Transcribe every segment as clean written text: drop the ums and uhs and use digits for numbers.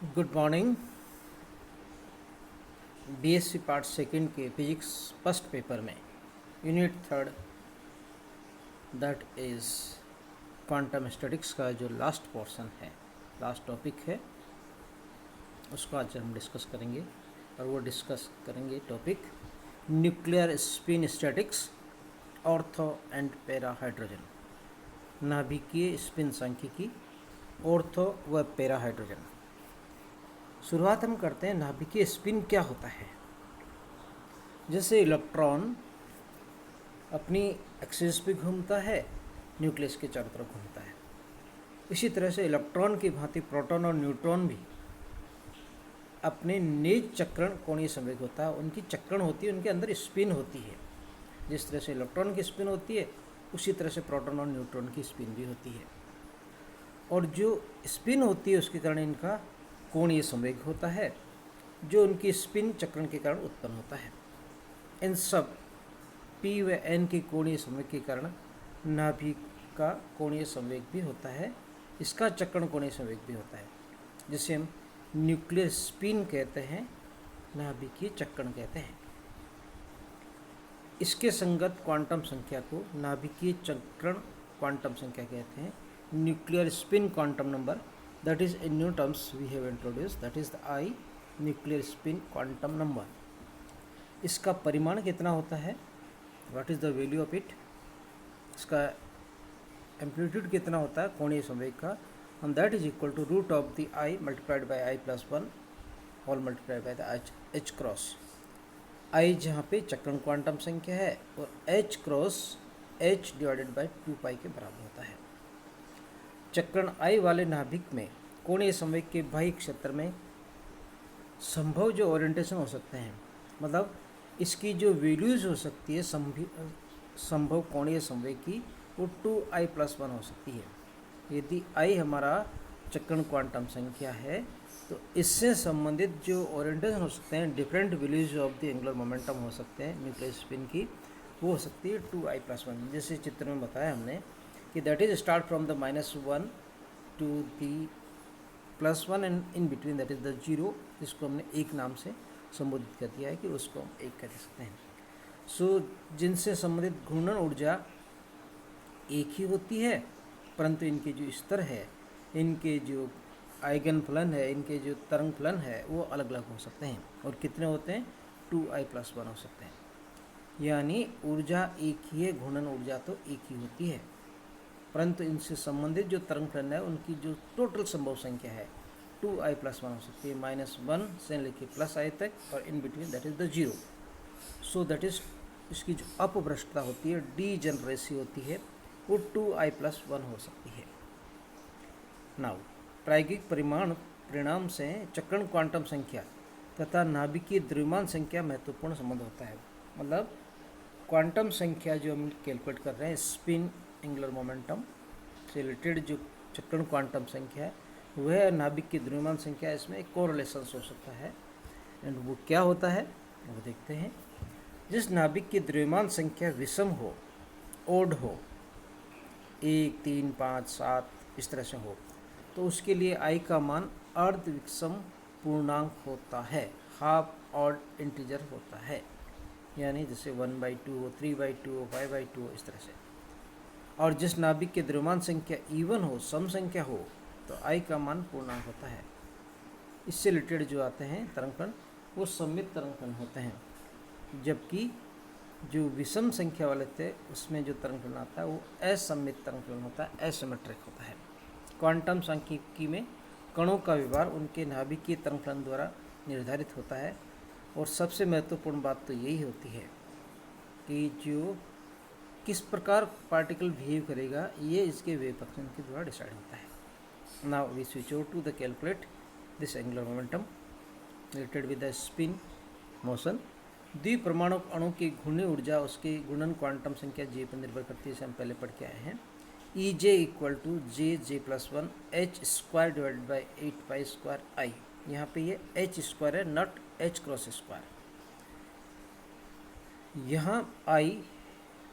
Good morning. BSc part second के physics first paper में unit third that is quantum statics का जो last portion है, last topic है, उसको आज हम डिस्कस करेंगे। और वो डिस्कस करेंगे topic nuclear spin statics, ortho and para hydrogen, नाभिकीय स्पिन सांख्यिकी, ऑर्थो व पैरा हाइड्रोजन। शुरुआत हम करते हैं नाभिकीय स्पिन क्या होता है। जैसे इलेक्ट्रॉन अपनी एक्सिस पे घूमता है, न्यूक्लियस के चारों तरफ घूमता है, इसी तरह से इलेक्ट्रॉन की भांति प्रोटॉन और न्यूट्रॉन भी अपने निज चक्रण कोणीय संवेग होता है, उनकी चक्रण होती है, उनके अंदर स्पिन होती है। जिस तरह से इलेक्ट्रॉन की स्पिन होती है उसी तरह से प्रोटॉन और न्यूट्रॉन की स्पिन भी होती है। और जो स्पिन होती है उसके कारण इनका कोणीय संवेग होता है, जो उनकी स्पिन चक्रण के कारण उत्पन्न होता है। इन सब पी व एन के कोणीय संवेग के कारण नाभिक का कोणीय संवेग भी होता है, इसका चक्रण कोणीय संवेग भी होता है, जिसे हम न्यूक्लियर स्पिन कहते हैं, नाभिकीय चक्रण कहते हैं। इसके संगत क्वांटम संख्या को नाभिकीय चक्रण क्वांटम संख्या कहते हैं। Nuclear spin quantum number, that is in new terms we have introduced, that is the I nuclear spin quantum number। इसका परिमाण कितना होता है, what is the value of it, इसका एम्पलीट्यूड कितना होता है कोणीय संवेग का, and that is equal to root of the I multiplied by I plus 1 whole multiplied by the H cross. I जहाँ पे चक्रण क्वांटम संख्या है और H cross H divided by 2 पाई के बराबर होता है। चक्रण I वाले नाभिक में कोणीय संवेग के बाह्य क्षेत्र में संभव जो ओरिएंटेशन हो सकते हैं, मतलब इसकी जो वैल्यूज हो सकती है संभव कोणीय संवेग की, वो 2I+1 हो सकती है। यदि I हमारा चक्रण क्वांटम संख्या है तो इससे संबंधित जो ओरिएंटेशन हो सकते हैं, different values of the angular momentum हो सकते हैं न्यूक्लियर स्पिन की, वो हो सकती है 2I+1। जैसे चित्र में बताया हमने कि that is start from the -1 to the +1 and in between that is the 0, जिसको हमने एक नाम से संबोधित कर दिया है कि उसको हम एक कह सकते हैं। सो जिनसे संबंधित घूर्णन ऊर्जा एक ही होती है, परंतु इनके जो स्तर है, इनके जो आइगन फलन है, इनके जो तरंग फलन है, वो अलग अलग हो सकते हैं। और कितने होते हैं, 2I+1 हो सकते हैं। यानी ऊर्जा एक ही है, घूर्णन ऊर्जा तो एक ही होती है, परंतु इनसे संबंधित जो तरंग फलन है उनकी जो टोटल संभव संख्या है 2I+1 हो सकती है, -1 से लेके +I तक, और इन between that is the 0। So that is इसकी जो अपभ्रष्टता होती है, डीजेनरेसी होती है, वो 2I+1 हो सकती है। नाउ प्रायोगिक परिणाम से चक्रण क्वांटम संख्या तथा नाभिकीय द्रव्यमान संख्या महत्वपूर्ण संबंध होता है। मतलब क्वांटम संख्या जो हम कैलकुलेट कर रहे हैं, स्पिन एंगुलर मोमेंटम से रिलेटेड जो चक्रण क्वांटम संख्या है, वह नाभिक की द्रव्यमान संख्या, इसमें एक कोरिलेशन हो सकता है। एंड वो क्या होता है वो देखते हैं। जिस नाभिक की द्रव्यमान संख्या विषम हो, ओड हो, 1, 3, 5, 7 इस तरह से हो, तो उसके लिए I का मान अर्ध विषम पूर्णांक होता है, हाफ ऑड इंटीजर होता है। यानी जैसे 1/2 हो, 3/2 हो, 5/2 हो, इस तरह से। और जिस नाभिक की द्रव्यमान संख्या इवन हो, सम संख्या हो, तो I का मान पूर्णांक होता है। इससे रिलेटेड जो आते हैं तरंगकण, वो सममित तरंगकण होते हैं, जबकि जो विषम संख्या वाले थे उसमें जो तरंगकण आता है वो असममित तरंगकण होता है, एसिमेट्रिक होता है। क्वांटम सांख्यिकी में कणों का व्यवहार उनके नाभिकीय तरंगकण द्वारा निर्धारित होता है। और सबसे महत्वपूर्ण बात तो यही होती है कि जो किस प्रकार पार्टिकल बिहेव करेगा, ये इसके वेव फंक्शन के द्वारा डिसाइड होता है। Now we switch over to the calculate this angular momentum related with the spin motion. द्विपरमाणु अणु की घूर्णी ऊर्जा उसकी घूर्णन क्वांटम संख्या J पर निर्भर करती है, इसे हम पहले पढ़ के आए हैं। EJ = J+1 H² divided by 8π² I। यहाँ पे ये H² है, नॉट H×2। यहाँ I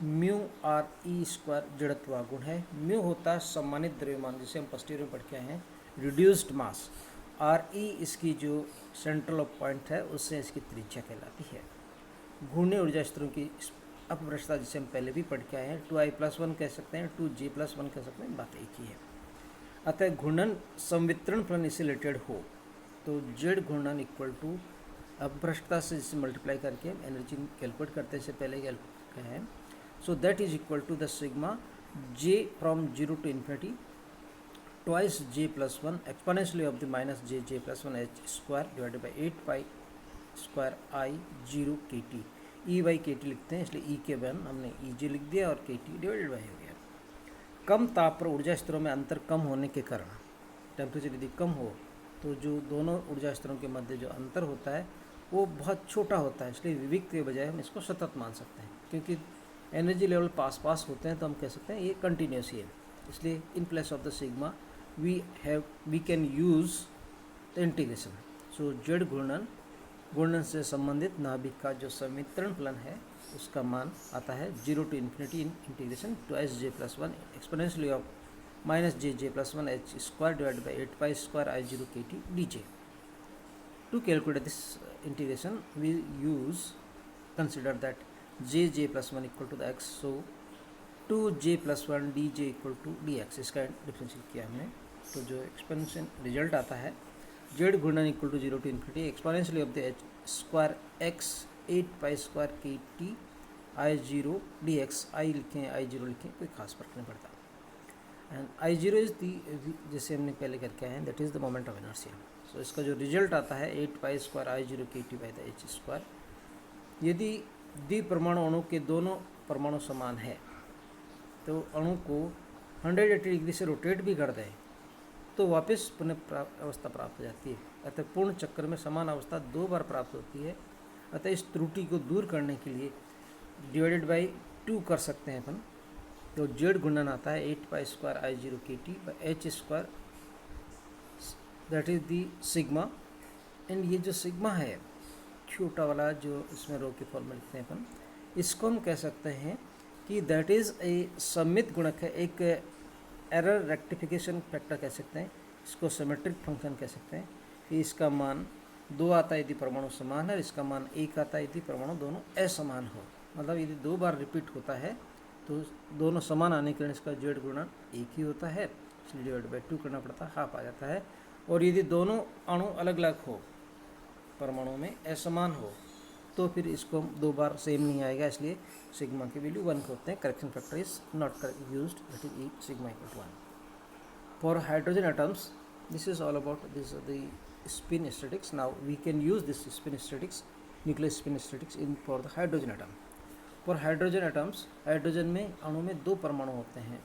μRe² जड़त्वागुण है। म्यू होता है सम्मानित द्रव्यमान, जिसे हम फर्स्ट ईयर में पढ़ के आए हैं, रिड्यूस्ड मास। आर ई इसकी जो सेंट्रल ऑफ पॉइंट है उससे इसकी त्रिज्या कहलाती है। घूर्णीय ऊर्जा स्तरों की अपभ्रष्टता जिसे हम पहले भी पढ़ के आए हैं 2i+1 कह सकते हैं, 2j+1 कह सकते हैं, बात एक ही है। अतः घूर्णन संवितरण फलन इससे रिलेटेड हो तो जेड घूर्णन इक्वल टू अपभ्रष्टता से जिसे मल्टीप्लाई करके एनर्जी कैलकुलेट करते हैं, इससे पहले कैलकुलेट है। So that is equal to the sigma j from 0 to infinity twice j+1 exponentially of the minus j+1 h square divided by 8 pi square I 0 kt। e by kt लिखते हैं, इसलिए e के बन हमने ej लिख दिया और kt divided by हो गया। कम ताप पर ऊर्जा स्तरों में अंतर कम होने के कारण, टेम्परेचर यदि कम हो तो जो दोनों ऊर्जा स्तरों के मध्य जो अंतर होता है वो बहुत छोटा होता है, इसलिए विविक्त के बजाय हम इसको सतत मान सकते हैं, क्योंकि एनर्जी लेवल पास पास होते हैं तो हम कह सकते हैं ये कंटिन्यूस ही है। इसलिए in place of the sigma we can use the integration. So Z घूर्णन से संबंधित नाभिक का जो संवितरण फलन है उसका मान आता है 0 to infinity in integration twice j+1 exponentially of minus j+1 h square divided by 8 pi square I 0 kt dj। To calculate this integration we consider that j+1 equal to the x, so 2j+1 dj equal to dx, इसका differential किया हमने तो जो expansion result आता है Z घूर्णन equal to 0 to infinity exponentially of the H square X 8 pi square kt I 0 dx। I लिखें I 0 लिखें, कोई खास फर्क नहीं पड़ता। एंड I0 इज दी, जैसे हमने पहले करके आए हैं, that is the moment of inertia. So इसका जो रिजल्ट आता है 8 pi square I0 kt by the h square. यदि द्विपरमाणु अणु के दोनों परमाणु समान है तो अणु को 180 डिग्री से रोटेट भी कर दें तो वापस पुनः अवस्था प्राप्त हो जाती है। अतः पूर्ण चक्कर में समान अवस्था 2 बार प्राप्त होती है। अतः इस त्रुटि को दूर करने के लिए डिवाइडेड बाई 2 कर सकते हैं अपन, तो जेड घूर्णन आता है 8 pi square I0 kt by h square, that is the sigma. And ये जो सिग्मा है छोटा वाला जो इसमें रो के फॉर्म में लिखते हैं अपन, इसको हम कह सकते हैं कि दैट इज़ ए सममित गुणक है, एक एरर रेक्टिफिकेशन फैक्टर कह सकते हैं, इसको सिमेट्रिक फंक्शन कह सकते हैं कि इसका मान 2 आता है यदि परमाणु समान है, इसका मान 1 आता है यदि परमाणु दोनों असमान हो। मतलब यदि 2 बार रिपीट होता है तो दोनों समान आने के कारण इसका जेड गुणन 1 ही होता है, इसलिए डिवाइड बाई 2 करना पड़ता है, हाफ आ जाता है। और यदि दोनों अणु अलग अलग हो, परमाणु में असमान हो, तो फिर इसको 2 बार सेम नहीं आएगा, इसलिए सिग्मा की वैल्यू 1 होते हैं। Correction factor is not used, that is E sigma equal to 1। For hydrogen atoms this is all about this the spin statistics. Now we can use this spin statistics, nuclear spin statistics in for the hydrogen atom. For hydrogen atoms, hydrogen में अणु में 2 परमाणु होते हैं,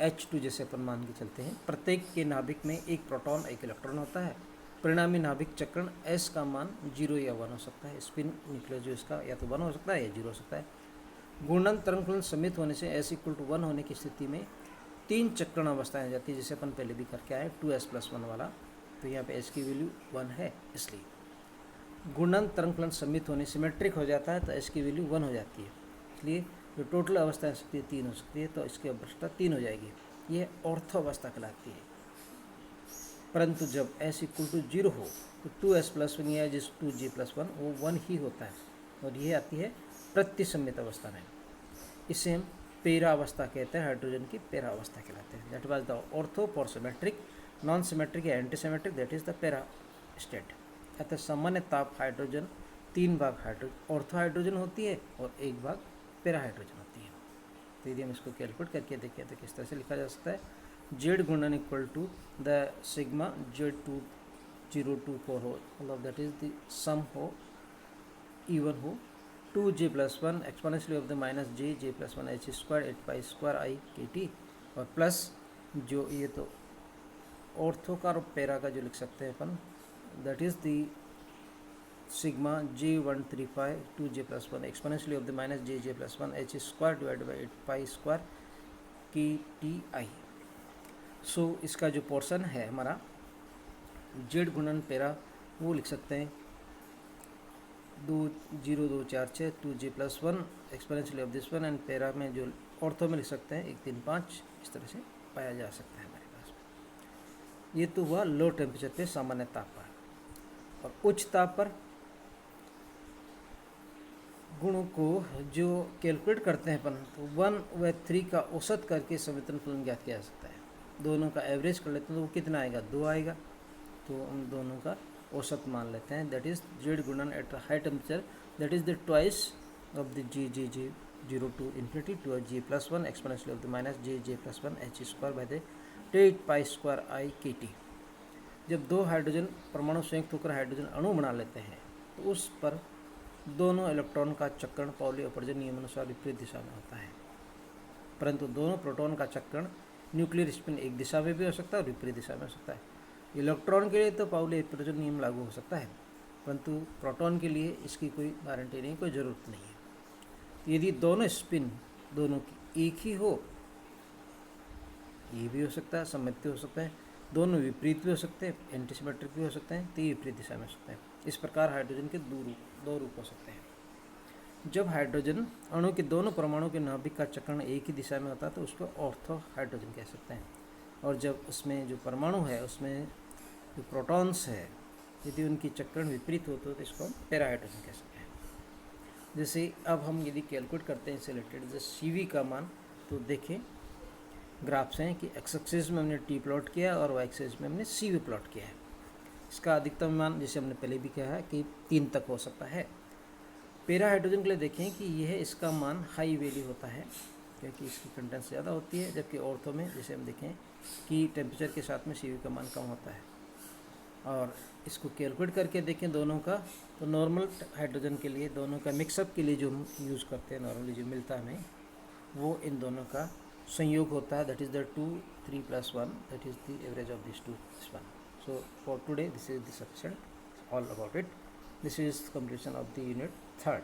H2 जैसे अपन मान के चलते हैं। प्रत्येक के नाभिक में एक प्रोटॉन एक इलेक्ट्रॉन होता है। परिणामी नाभिक चक्रण S का मान 0 या 1 हो सकता है। स्पिन न्यूक्लियस जो इसका या तो 1 हो सकता है या 0 हो सकता है। घूर्णन तरंग फलन सममित होने से S इक्वल टू 1 होने की स्थिति में 3 चक्रण अवस्थाएं आ जाती है, जैसे अपन पहले भी करके आए 2s+1 वाला। तो यहाँ पे S की वैल्यू 1 है, इसलिए घूर्णन तरंग फलन सममित होने सिमेट्रिक हो जाता है तो S की वैल्यू 1 हो जाती है, इसलिए जो टोटल अवस्था हो सकती है 3 हो सकती है, तो इसकी अवस्था 3 हो जाएगी। ये ऑर्थो अवस्था कहलाती है। परंतु जब S इक्वल टू 0 हो तो 2s+1 या जिस 2j+1 वो 1 ही होता है, और ये आती है प्रतिसम्मित अवस्था में। इसे हम पेरा अवस्था कहते हैं, हाइड्रोजन की पेरा अवस्था कहलाते हैं। That was the ortho for symmetric, non symmetric या anti symmetric, that is the para state. अतः सामान्य ताप हाइड्रोजन 3 भाग ऑर्थो हाइड्रोजन होती है और 1 भाग पेरा हाइड्रोजन होती है। तो यदि हम इसको कैलकुलेट करके देखें तो किस तरह से लिखा जा सकता है, जेड घूर्णन equal to the sigma Z2024 हो, मतलब दैट इज द सम हो इवन हो 2j+1 exponentially of the minus j+1 h square 8 pi square I kt, और प्लस जो ये तो ऑर्थो का और पेरा का जो लिख सकते हैं अपन, that is the sigma J135 2j+1 exponentially of the minus j+1 h square divided by 8 pi square kt I। So इसका जो पोर्शन है हमारा जेड गुणन पेरा वो लिख सकते हैं 20246 2j+1 exponentially of this one, and पेरा में जो ऑर्थो में लिख सकते हैं 135, इस तरह से पाया जा सकता है हमारे पास। ये तो हुआ लो टेम्परेचर पे सामान्य ताप पर। और उच्च ताप पर गुणों को जो कैलकुलेट करते हैं अपन, तो 1 व 3 का औसत करके संवेदन फलन ज्ञात किया जा सकता है। दोनों का एवरेज कर लेते हैं तो वो कितना आएगा, 2 आएगा। तो हम दोनों का औसत मान लेते हैं, दैट इज जेड गुणन at high temperature, that is the twice of the G 0 to infinity to g plus 1 exponentially of the minus j plus 1 h square by the 8 pi square I kt। जब दो hydrogen परमाणु संयुक्त होकर hydrogen अणु बना लेते हैं तो उस पर दोनों इलेक्ट्रॉन का चक्रण पाउली अपवर्जन नियमानुसार विपरीत दिशा में होता है, परंतु दोनों प्रोटॉन का चक्रण न्यूक्लियर स्पिन एक दिशा में भी हो सकता है और विपरीत दिशा में हो सकता है। इलेक्ट्रॉन के लिए तो पाउली अपवर्जन नियम लागू हो सकता है, परंतु प्रोटॉन के लिए इसकी कोई गारंटी नहीं, कोई ज़रूरत नहीं है। यदि दोनों स्पिन दोनों की एक ही हो, ये भी हो सकता है, सममितीय हो सकता है, दोनों विपरीत भी हो सकते हैं, एंटीसिमेट्रिक भी हो सकते हैं, तो ये विपरीत दिशा में हो सकते हैं। इस प्रकार हाइड्रोजन के दो रूप हो सकते हैं। जब हाइड्रोजन अणु के दोनों परमाणु के नाभिक का चक्रण एक ही दिशा में होता है तो उसको ऑर्थो हाइड्रोजन कह सकते हैं। और जब उसमें जो परमाणु है उसमें जो प्रोटॉन्स है, यदि उनकी चक्रण विपरीत होते तो इसको हम पैरा हाइड्रोजन कह सकते हैं। जैसे अब हम यदि कैलकुलेट करते हैं इससे रिलेटेड जैसे CV का मान, तो देखें ग्राफ्स हैं कि एक्स एक्सिस में हमने T प्लॉट किया और वाई एक्सिस में हमने CV प्लॉट किया है। इसका अधिकतम मान जैसे हमने पहले भी कहा है कि 3 तक हो सकता है। पैरा हाइड्रोजन के लिए देखें कि यह इसका मान हाई वैल्यू होता है क्योंकि इसकी कंटेंस ज़्यादा होती है, जबकि ऑर्थो में जैसे हम देखें कि टेम्परेचर के साथ में CV का मान कम होता है। और इसको कैलकुलेट करके देखें दोनों का, तो नॉर्मल हाइड्रोजन के लिए दोनों का मिक्सअप के लिए जो हम यूज़ करते हैं नॉर्मली जो मिलता है हमें, वो इन दोनों का संयोग होता है, that is the 2 3 + 1, that is the average of this 2 + 1। So for today this is the sufficient all about it. This is completion of the unit 3rd।